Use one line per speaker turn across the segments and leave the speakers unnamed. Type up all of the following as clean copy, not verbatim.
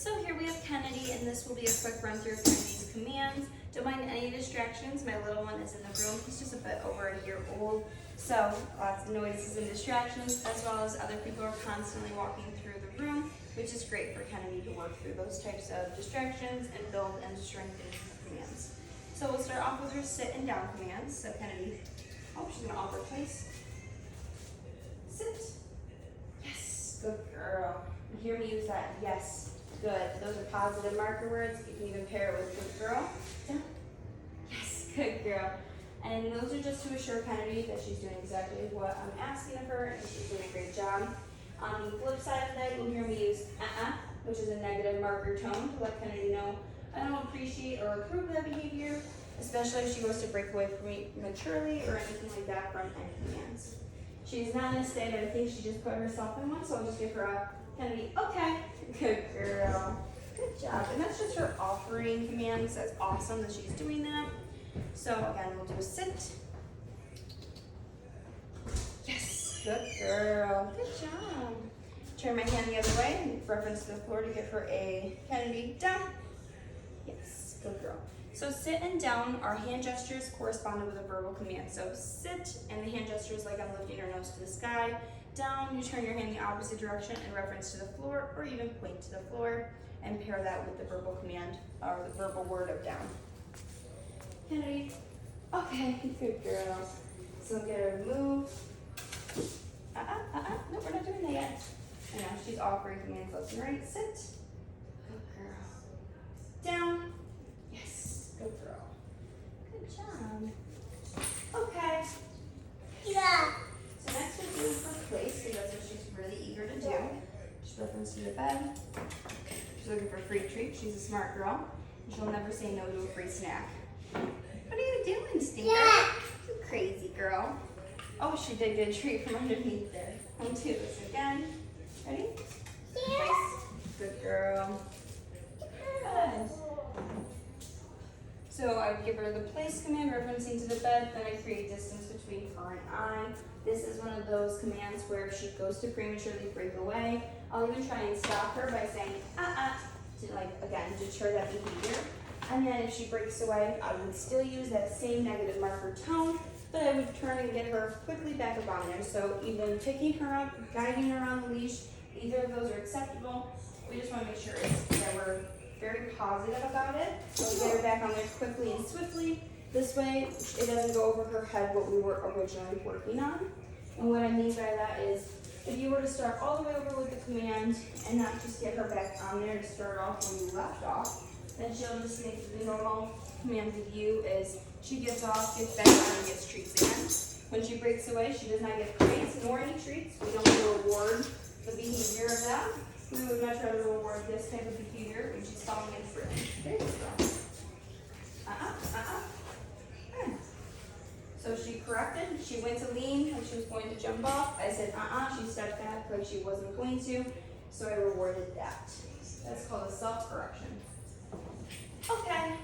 So here we have Kennedy, and this will be a quick run through of Kennedy's commands. Don't mind any distractions. My little one is in the room. He's just a bit over a year old. So lots of noises and distractions, as well as other people are constantly walking through the room, which is great for Kennedy to work through those types of distractions and build and strengthen her commands. So we'll start off with her sit and down commands. So Kennedy, she's gonna offer place. Sit. Yes, good girl. You hear me use that? Yes, good. Those are positive marker words. You can even pair it with good girl. Down. Yes, good girl. And those are just to assure Kennedy that she's doing exactly what I'm asking of her, and she's doing a great job. On the flip side of that, you'll hear me use which is a negative marker tone to let Kennedy know I don't appreciate or approve of that behavior, especially if she goes to break away from me prematurely or anything like that from any commands. She's not in a state, I think she just put herself in one, so I'll just give her a Kennedy, okay, good girl, good job. And that's just her offering commands. That's awesome that she's doing that. So again, we'll do a sit. Yes, good girl, good job. Turn my hand the other way and reference to the floor to give her a Kennedy down. Yes, good girl. So sit and down are hand gestures corresponding with a verbal command. So sit, and the hand gesture is like I'm lifting her nose to the sky. Down, you turn your hand the opposite direction in reference to the floor, or even point to the floor, and pair that with the verbal command, or the verbal word of down. Kennedy, okay, good girl. So get her to move. No, we're not doing that yet. And now she's offering commands left and right. Sit. Good girl. Down. Yes, good girl. Good job. Okay.
Yeah.
So next we'll do her place, because that's what she's really eager to do. She's reference to the bed. She's looking for a free treat. She's a smart girl. And she'll never say no to a free snack. What are you doing, Stinker?
Yeah.
You crazy girl. Oh, she did get a treat from underneath there. I'll do this again. Ready?
Yeah.
Place. Good girl. Good. So I would give her the place command referencing to the bed, then I create distance between her and I. This is one of those commands where if she goes to prematurely break away, I'll even try and stop her by saying, to like, again, deter that behavior. And then if she breaks away, I would still use that same negative marker tone, but I would turn and get her quickly back up on there. So even picking her up, guiding her on the leash, either of those are acceptable. We just want to make sure that we're very positive about it. So we get her back on there quickly and swiftly. This way, it doesn't go over her head what we were originally working on. And what I mean by that is, if you were to start all the way over with the command and not just get her back on there to start off when you left off, then she'll just make the normal command with you is she gets off, gets back on, and gets treats again. When she breaks away, she does not get praise nor any treats. We don't reward the behavior of that. We would much rather reward this type of behavior when she's following it through. There you go. Good. So she corrected. She went to lean like she was going to jump off. I said, She stepped back like she wasn't going to. So I rewarded that. That's called a self-correction. Okay.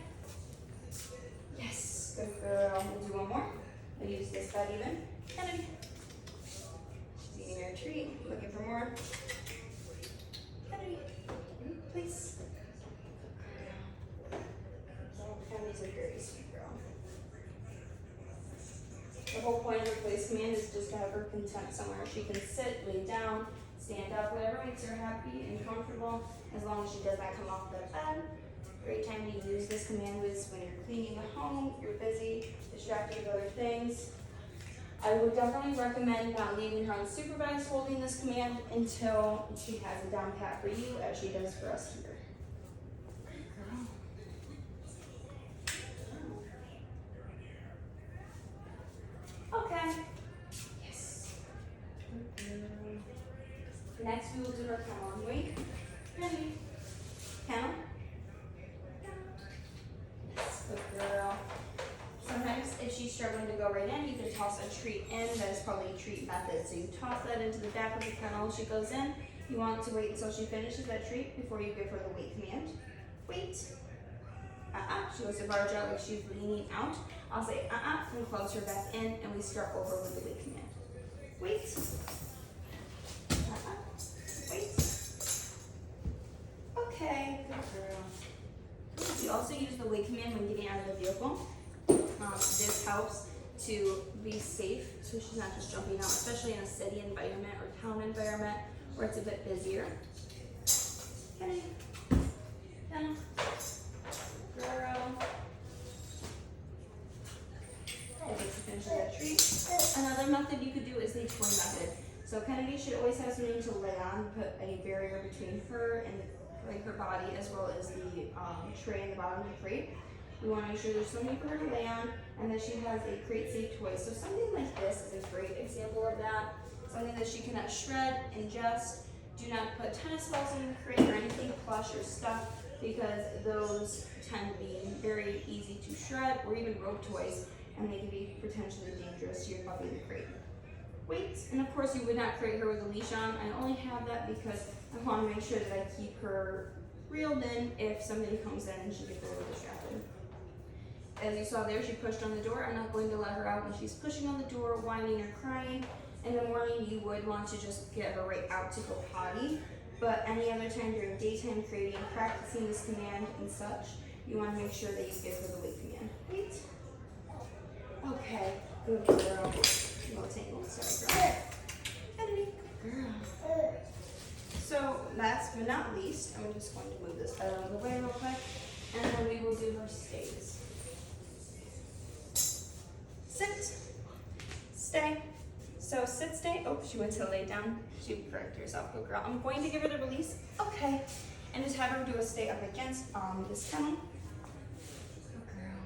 Yes, good girl. We'll do one more. We'll use this bed even. Kennedy. She's eating her treat, looking for more. Kennedy, please. Kennedy's a very sweet girl. The whole point of her place command is just to have her content somewhere. She can sit, lay down, stand up, whatever makes her happy and comfortable, as long as she does not come off the bed. Great time to use this command is when you're cleaning the home, you're busy, distracted with other things. I would definitely recommend not leaving her unsupervised holding this command until she has a down pat for you, as she does for us here. Okay. Yes. Next we will do our kennel. Wait. Ready. Kennel. Good girl. Sometimes if she's struggling to go right in, you can toss a treat in. That is probably a treat method. So you toss that into the back of the kennel. She goes in. You want to wait until she finishes that treat before you give her the wait command. Wait. She goes to barge out like she's leaning out. I'll say and close her back in, and we start over with the wait command. Wait. Wait. Okay. Okay, good girl. We also use the wait command when getting out of the vehicle. This helps to be safe so she's not just jumping out, especially in a city environment or town environment where it's a bit busier. Okay. Down. Girl. Okay, so finish that treat. Another method you could do is the toy method. So Kennedy should always have something to lay on, put a barrier between her and like her body as well as the tray in the bottom of the crate. We want to make sure there's something for her to lay on and that she has a crate safe toy. So something like this is a great example of that. Something that she cannot shred, ingest. Do not put tennis balls in the crate or anything plush or stuff because those tend to be very easy to shred, or even rope toys, and they can be potentially dangerous to your puppy in the crate. Wait, and of course you would not crate her with a leash on. I only have that because I want to make sure that I keep her reeled in if somebody comes in and she gets a little distracted. As you saw there, she pushed on the door. I'm not going to let her out when she's pushing on the door, whining or crying. In the morning, you would want to just get her right out to go potty. But any other time during daytime creating, practicing this command and such, you want to make sure that you give her the wait command. Wait. Okay, good girl. No tangle, sorry girl. Kennedy, good girl. So last but not least, I'm just going to move this bed out of the way real quick, and then we will do her stays. Sit, stay. So sit, stay. Oh, she went to lay down. She corrected herself, good girl. I'm going to give her the release. Okay. And just have her do a stay up against this kennel. Good girl.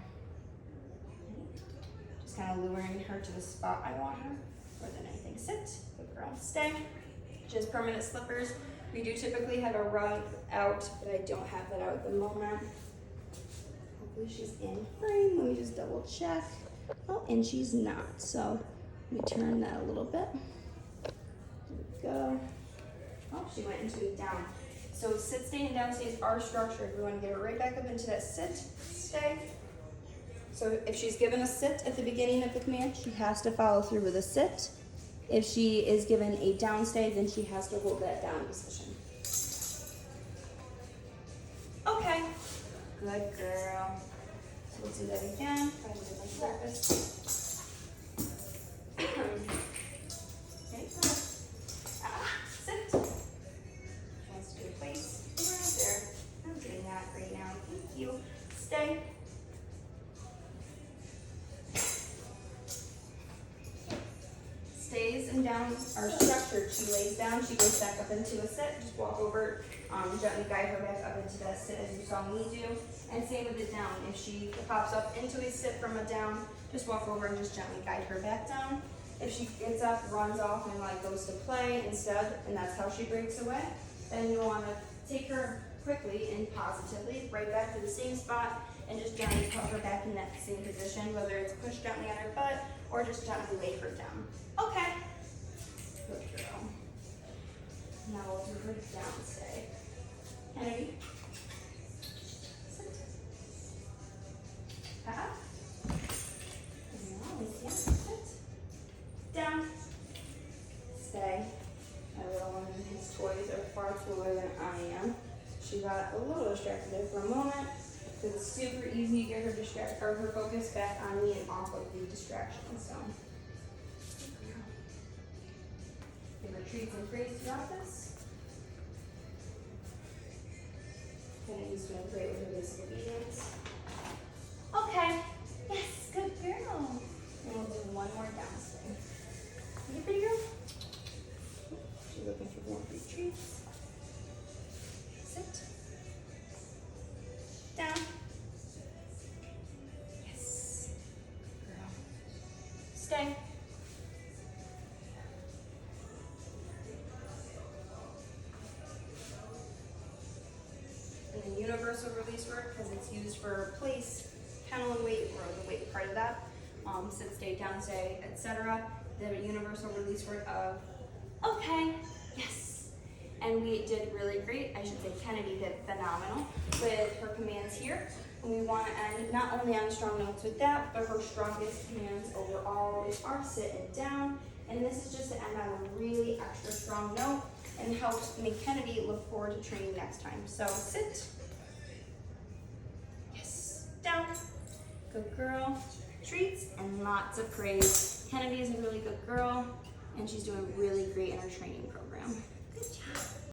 Just kind of luring her to the spot I want her more than anything. Sit, good girl. Stay. Just permanent slippers. We do typically have a rug out, but I don't have that out at the moment. Hopefully she's in frame. Let me just double check. Oh, and she's not. So let me turn that a little bit. There we go. Oh, she went into a down. So sit, stay, and down stays are structured. We want to get her right back up into that sit, stay. So if she's given a sit at the beginning of the command, she has to follow through with a sit. If she is given a down stay, then she has to hold that down position. Okay, good girl. So we'll do that again. Try to do my surface. Okay, good. Sit. Wants to place. Right there. I'm doing that right now. Thank you. Stay. Stays and downs are structured. She lays down, she goes back up into a sit, just walk over, gently guide her back up into that sit as you saw me do. And same with the down. If she pops up into a sit from a down, just walk over and just gently guide her back down. If she gets up, runs off, and like goes to play instead, and that's how she breaks away, then you want to take her quickly and positively right back to the same spot and just gently put her back in that same position, whether it's push gently on her butt or just gently lay her down. Okay. Good girl. Now we'll do her down stay. Kennedy. Sit. Up. Nice. Yeah. Sit. Down. Stay. My little one and his toys are far cooler than I am. She got a little distracted there for a moment. It's super easy to get her her focus back on me and off of the distraction. So give her treats and praise throughout this. Kennedy's doing great with her basic obedience. Okay. Yes, good girl. And we'll do one more down stay. You pretty girl? She's looking for more free treats. Sit. Down. Yes. Girl. Stay. And then universal release work, because it's used for place, kennel and weight, or the weight part of that. Sit, stay, down, stay, etc. The universal release word of okay, yes. And we did really great. I should say Kennedy did phenomenal with her commands here. And we want to end not only on strong notes with that, but her strongest commands overall are sit and down And this is just to end on a really extra strong note and help make Kennedy look forward to training next time. So sit. Yes. Down. Good girl. Treats and lots of praise. Kennedy is a really good girl, and she's doing really great in her training program. Good job.